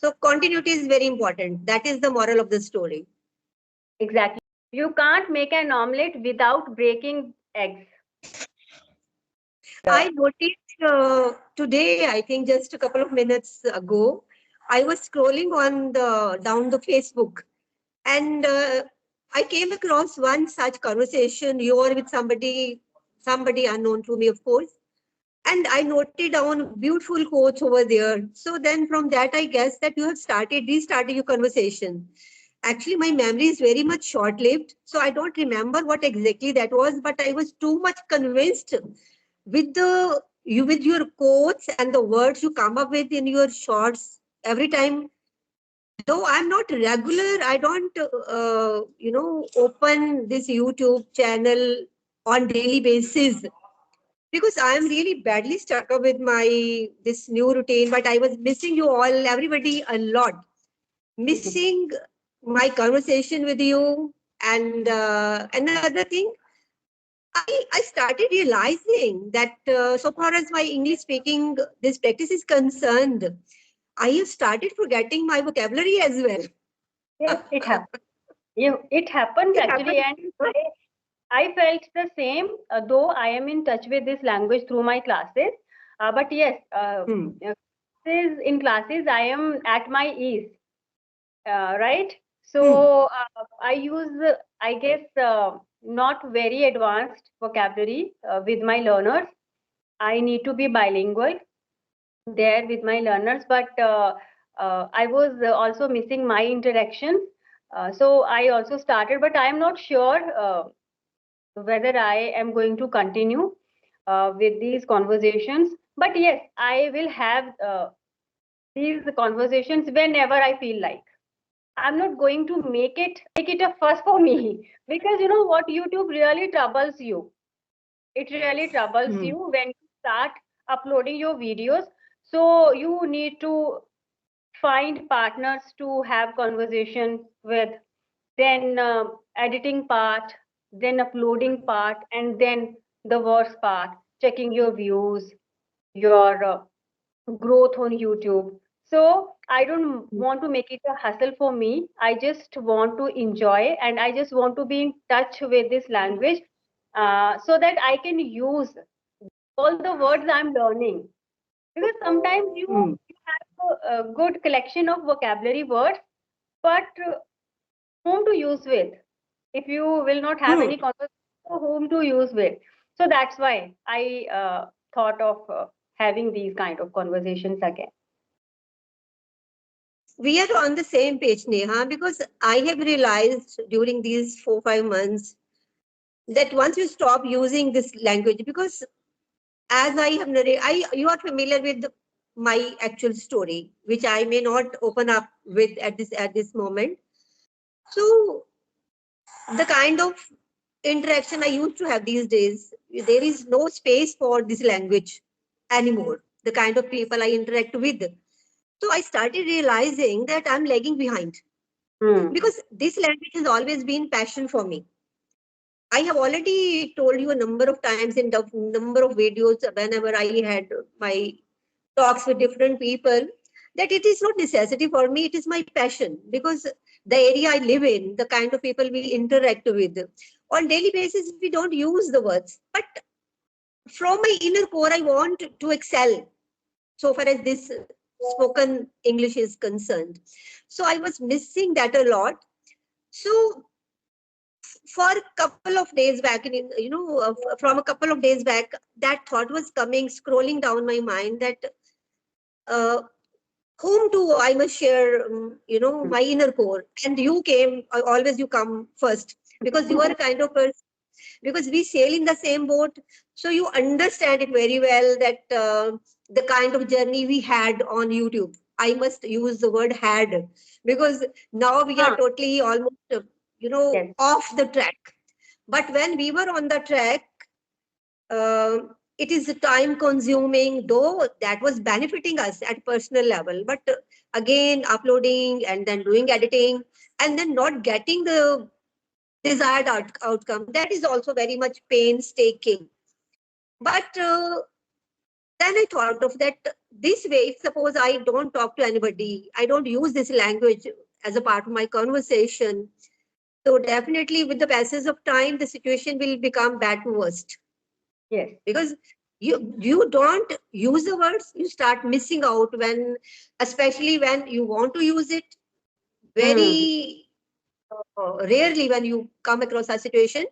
So continuity is very important. That is the moral of the story. Exactly. You can't make an omelette without breaking eggs. I noticed today, I think just a couple of minutes ago, I was scrolling on the down the Facebook, and I came across one such conversation. You are with somebody unknown to me, of course, and I noted down beautiful quotes over there. So then, from that, I guess that you have restarted your conversation. Actually, my memory is very much short-lived, so I don't remember what exactly that was, but I was too much convinced with with your quotes and the words you come up with in your shorts every time. Though I'm not regular, I don't open this YouTube channel on daily basis because I am really badly stuck up with my this new routine. But I was missing you all, everybody, a lot, missing my conversation with you. And another thing, I started realizing that so far as my English speaking this practice is concerned, I have started forgetting my vocabulary as well. Yes, it happens. It happens It actually, happens. and I felt the same, though I am in touch with this language through my classes. But yes, Hmm. in classes, I am at my ease, right? Hmm. So I use, I guess, not very advanced vocabulary with my learners. I need to be bilingual there with my learners, but I was also missing my interactions. So I also started, but I am not sure whether I am going to continue with these conversations. But yes, I will have these conversations whenever I feel like. I'm not going to make it a fuss for me because you know what, YouTube really troubles you. It really troubles Hmm. you when you start uploading your videos. So you need to find partners to have conversations with, then editing part, then uploading part, and then the worst part, checking your views, your growth on YouTube. So I don't want to make it a hassle for me. I just want to enjoy and I just want to be in touch with this language so that I can use all the words I'm learning. Because sometimes Hmm. you have a good collection of vocabulary words, but whom to use with? If you will not have Hmm. any conversation, whom to use with? So that's why I thought of having these kind of conversations again. We are on the same page, Neha, because I have realized during these 4 5 months that once you stop using this language, because as I have narrated, you are familiar with my actual story, which I may not open up with at this moment. So the kind of interaction I used to have these days, there is no space for this language anymore. The kind of people I interact with. So I started realizing that I'm lagging behind Hmm. because this language has always been passion for me. I have already told you a number of times in the number of videos whenever I had my talks with different people that it is not necessity for me, it is my passion because the area I live in, the kind of people we interact with on daily basis, we don't use the words. But from my inner core, I want to excel so far as this spoken English is concerned. So I was missing that a lot. So for a couple of days back, from a couple of days back, that thought was coming, scrolling down my mind that uh, whom do I must share, my inner core. And you came, always you come first because you are a kind of person, because we sail in the same boat. So you understand it very well that the kind of journey we had on YouTube. I must use the word had because now we are Huh. totally almost, Yes. off the track. But when we were on the track, uh, it is time consuming, though that was benefiting us at personal level. But again, uploading and then doing editing and then not getting the desired outcome, that is also very much painstaking. But then I thought of that this way. If suppose I don't talk to anybody, I don't use this language as a part of my conversation, so definitely with the passage of time, the situation will become bad to worst. Yes. Because you don't use the words, you start missing out when, especially when you want to use it. Very rarely when you come across a situation,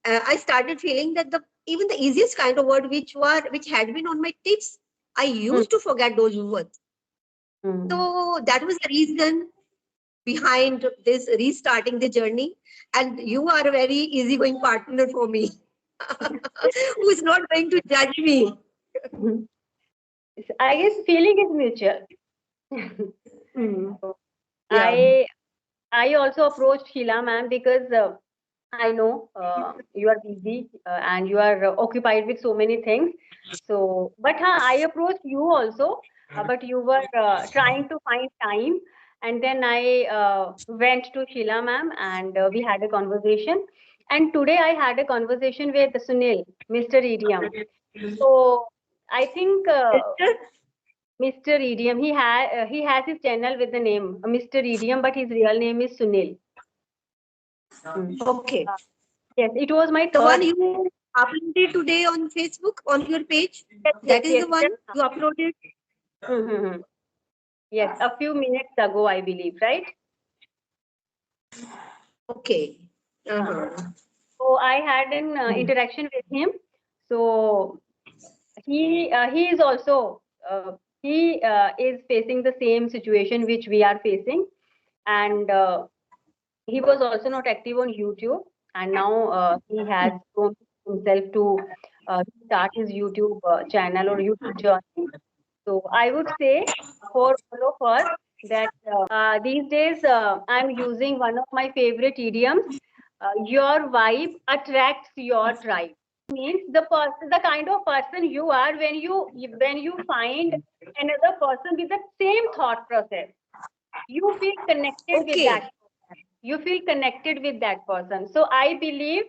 I started feeling that even the easiest kind of word which had been on my tips, I used to forget those words. So that was the reason behind this restarting the journey. And you are a very easygoing partner for me, who is not going to judge me. I guess feeling is mutual. Yeah. I also approached Sheila ma'am because I know you are busy and you are occupied with so many things. So, but I approached you also, but you were trying to find time. And then I went to Sheila ma'am and we had a conversation. And today I had a conversation with Sunil, Mr. Idiom. So I think Mr. Idiom, he has his channel with the name Mr. Idiom, but his real name is Sunil. Okay. Yes, it was my The third. one you uploaded today on Facebook on your page, that is the one you uploaded? Yes, a few minutes ago, I believe, right? Okay. So I had an interaction with him. So he is also he is facing the same situation which we are facing, and he was also not active on YouTube, and now he has shown himself to start his YouTube channel or YouTube journey. So I would say for all of us that these days I'm using one of my favorite idioms. Your vibe attracts your tribe. Means the kind of person you are when you find another person with the same thought process, you feel connected with that person. You feel connected with that person. So I believe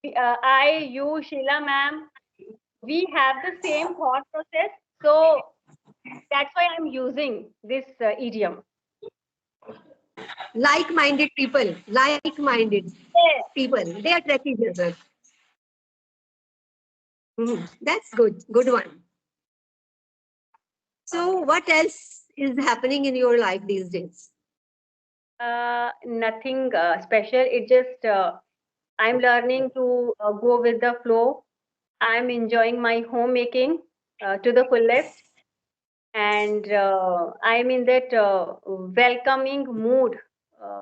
you, Sheila ma'am, we have the same thought process. So that's why I'm using this idiom. Like-minded people, people, they attract each other. That's good one. So what else is happening in your life these days? Nothing special. It just I'm learning to go with the flow. I'm enjoying my homemaking to the fullest, and I'm in that welcoming mood.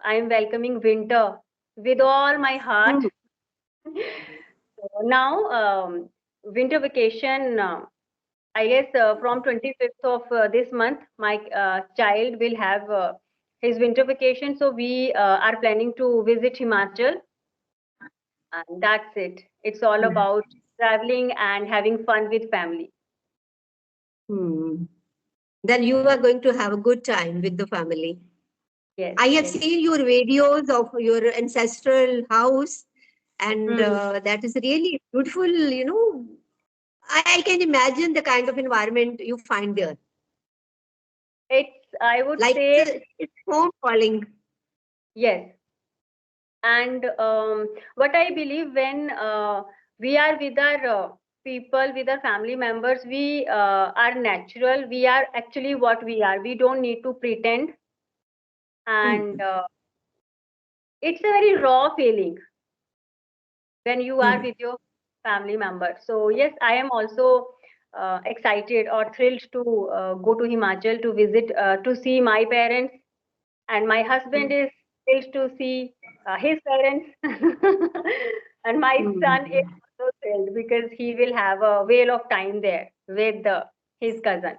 I'm welcoming winter with all my heart. So now, winter vacation. I guess from 25th of this month, my child will have his winter vacation. So we are planning to visit Himachal. And that's it. It's all about traveling and having fun with family. Then you are going to have a good time with the family. Yes. I have seen your videos of your ancestral house, and that is really beautiful. I can imagine the kind of environment you find there. I would like say it's home calling. Yes. And what I believe, when we are with our people, with our family members, we are natural. We are actually what we are. We don't need to pretend. And it's a very raw feeling when you are with your family members. So yes, I am also excited or thrilled to go to Himachal to visit, to see my parents, and my husband is thrilled to see his parents, and my son is also thrilled because he will have a whale of time there with his cousin.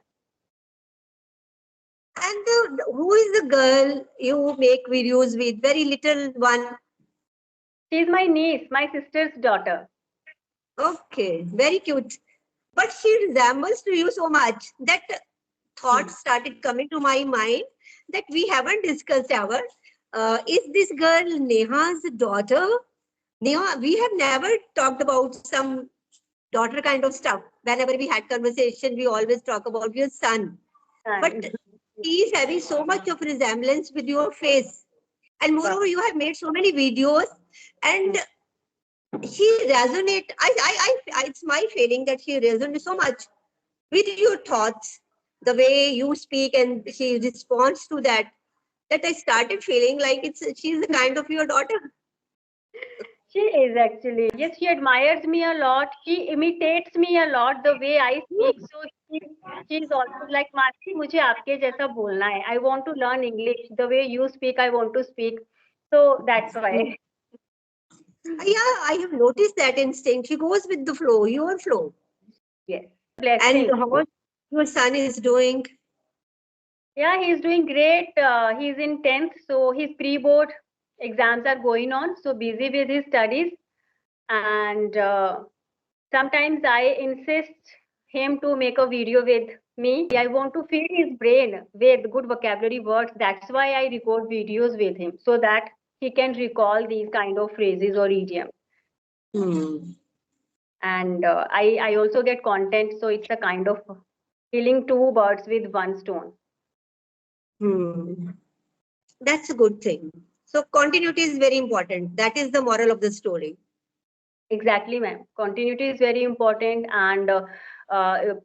And who is the girl you make videos with? Very little one. She's my niece, my sister's daughter. Okay, very cute. But she resembles to you so much that thought started coming to my mind that we haven't discussed ever. Is this girl Neha's daughter? Neha, we have never talked about some daughter kind of stuff. Whenever we had conversation, we always talk about your son. But he is having so much of resemblance with your face. And moreover, you have made so many videos and he resonate. It's my feeling that he resonates so much with your thoughts, the way you speak and he responds to that, that I started feeling like she's the kind of your daughter. She is actually. Yes, she admires me a lot. She imitates me a lot the way I speak. So she's always like, Masi, मुझे आपके जैसा बोलना है. I want to learn English. The way you speak, I want to speak. So that's why. Yeah, I have noticed that instinct. She goes with the flow, your flow. Yes. Blessing. And how your son is doing? Yeah, he's doing great. He's in 10th, so his pre-board exams are going on. So busy with his studies. And sometimes I insist him to make a video with me. I want to feed his brain with good vocabulary words. That's why I record videos with him so that he can recall these kind of phrases or idioms. And I also get content, so it's a kind of killing two birds with one stone. That's a good thing. So continuity is very important. That is the moral of the story. Exactly, ma'am. Continuity is very important, and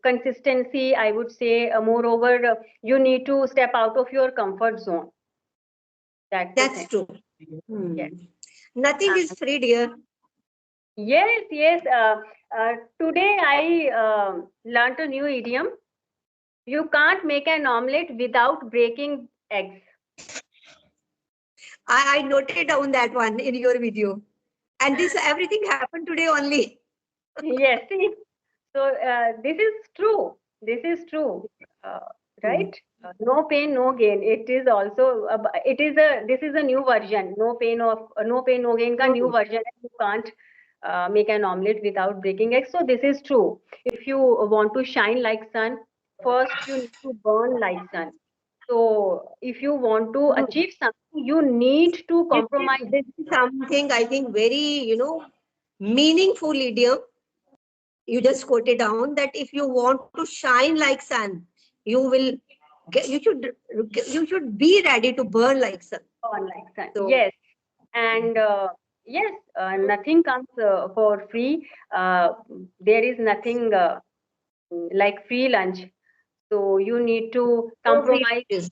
consistency, I would say. Moreover, you need to step out of your comfort zone. That's true. Yes. Nothing is free, dear. Yes, yes. Today I learned a new idiom. You can't make an omelette without breaking eggs. I noted down that one in your video. And this everything happened today only. Yes. So this is true. This is true. Right? No pain, no gain. It is also this is a new version. No pain, no gain ka new version. You can't make an omelette without breaking eggs. So this is true. If you want to shine like sun, first you need to burn like sun. So if you want to achieve something, you need to compromise. This is something I think very, meaningful idiom. You just quoted down that if you want to shine like sun, you should be ready to burn like sun. Burn like sun. So, yes. And yes, nothing comes for free. There is nothing like free lunch. So you need to compromise.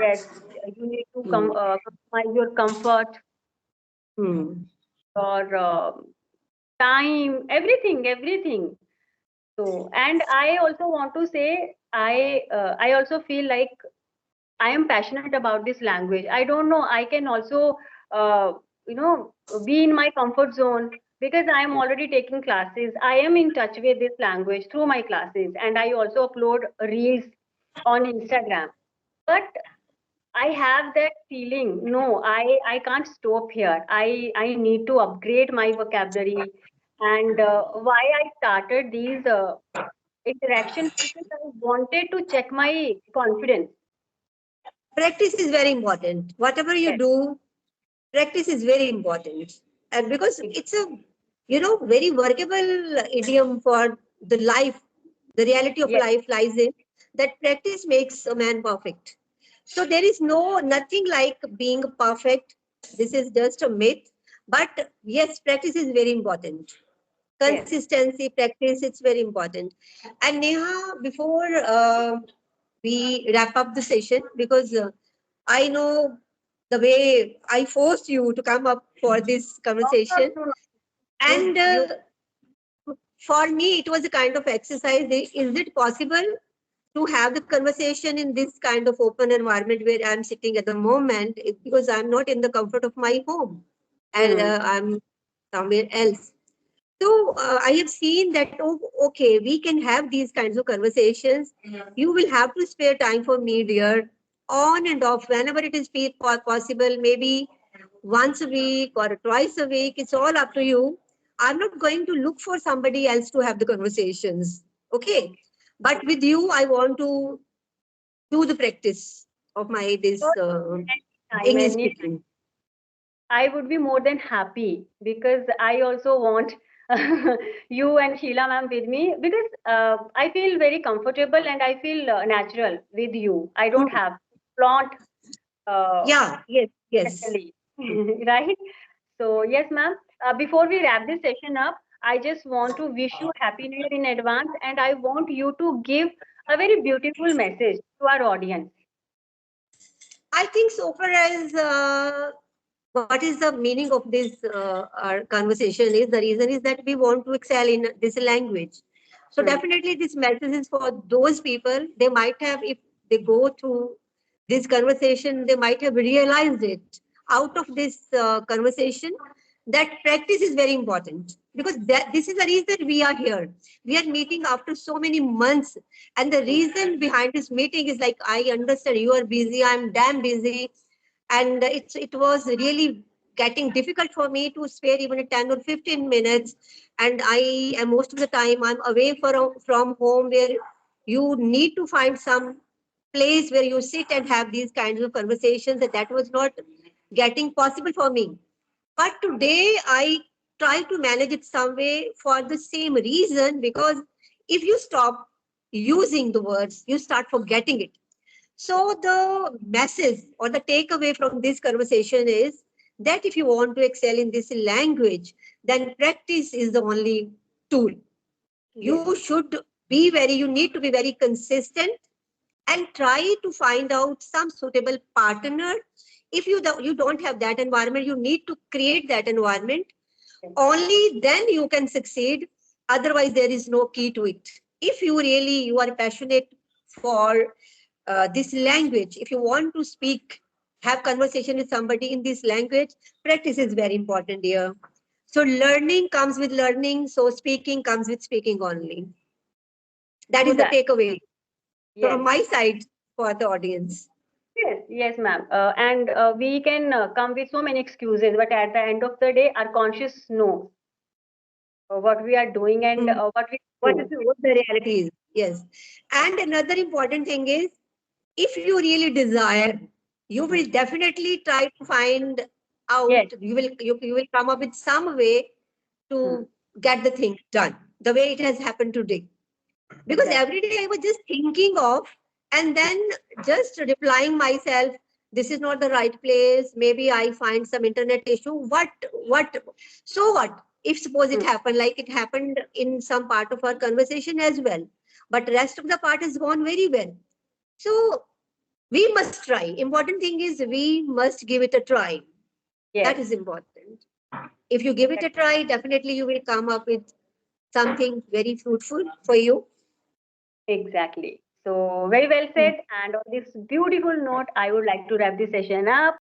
Yes, you need to compromise your comfort, your time, everything. So, and I also want to say, I also feel like I am passionate about this language. I don't know. I can also, be in my comfort zone because I am already taking classes. I am in touch with this language through my classes, and I also upload reels on Instagram. But I have that feeling. No, I can't stop here. I need to upgrade my vocabulary, and why I started these interactions because I wanted to check my confidence. Practice is very important. Whatever you do, practice is very important. And because it's a, very workable idiom for the life, the reality of life lies in that practice makes a man perfect. So there is nothing like being perfect. This is just a myth. But yes, practice is very important. Consistency, practice, it's very important. And Neha, before we wrap up the session, because I know the way I forced you to come up for this conversation. And for me, it was a kind of exercise. Is it possible to have the conversation in this kind of open environment where I'm sitting at the moment? Because I'm not in the comfort of my home and I'm somewhere else. So I have seen that, okay, we can have these kinds of conversations. You will have to spare time for me, dear, on and off, whenever it is possible, maybe once a week or twice a week. It's all up to you. I'm not going to look for somebody else to have the conversations. Okay. But with you, I want to do the practice of this English speaking. I would be more than happy because I also want you and Sheila ma'am with me, because I feel very comfortable and I feel natural with you. I don't have flaunt Yeah, yes, yes. especially, right? So yes, ma'am. Before we wrap this session up, I just want to wish you Happy New Year in advance, and I want you to give a very beautiful message to our audience. I think so far as what is the meaning of this our conversation is, the reason is that we want to excel in this language. So Hmm. definitely this message is for those people. They might have, if they go through this conversation, they might have realized it out of this conversation, that practice is very important, because this is the reason we are here. We are meeting after so many months, and the reason behind this meeting is like, I understand you are busy, I'm damn busy, and it was really getting difficult for me to spare even 10 or 15 minutes, and I am most of the time I'm away from home, where you need to find some place where you sit and have these kinds of conversations, and that was not getting possible for me. But today I try to manage it some way, for the same reason, because if you stop using the words, you start forgetting it. So the message or the takeaway from this conversation is that if you want to excel in this language, then practice is the only tool. Yes. You need to be very consistent and try to find out some suitable partner. If you don't have that environment, you need to create that environment. Only then you can succeed. Otherwise, there is no key to it. If you are passionate for this language, if you want to speak, have conversation with somebody in this language, practice is very important here. So learning comes with learning. So speaking comes with speaking only. That True is the that. takeaway Yes. from my side for the audience. Yes, yes, ma'am. And we can come with so many excuses, but at the end of the day, our conscious knows what we are doing and Mm, what we what do. what the reality is. Yes. And another important thing is, if you really desire, you will definitely try to find Yes. out, you will come up with some way Hmm. to get the thing done the way it has happened today. Because Exactly. every day I was just thinking of, and then just replying myself, this is not the right place, maybe I find some internet issue, what so what if suppose it Hmm. happened, like it happened in some part of our conversation as well, but rest of the part has gone very well. So we must try. Important thing is, we must give it a try. That Yes. is important. If you give it a try, definitely you will come up with something very fruitful for you. Exactly. So very well Hmm. said. And on this beautiful note, I would like to wrap this session up.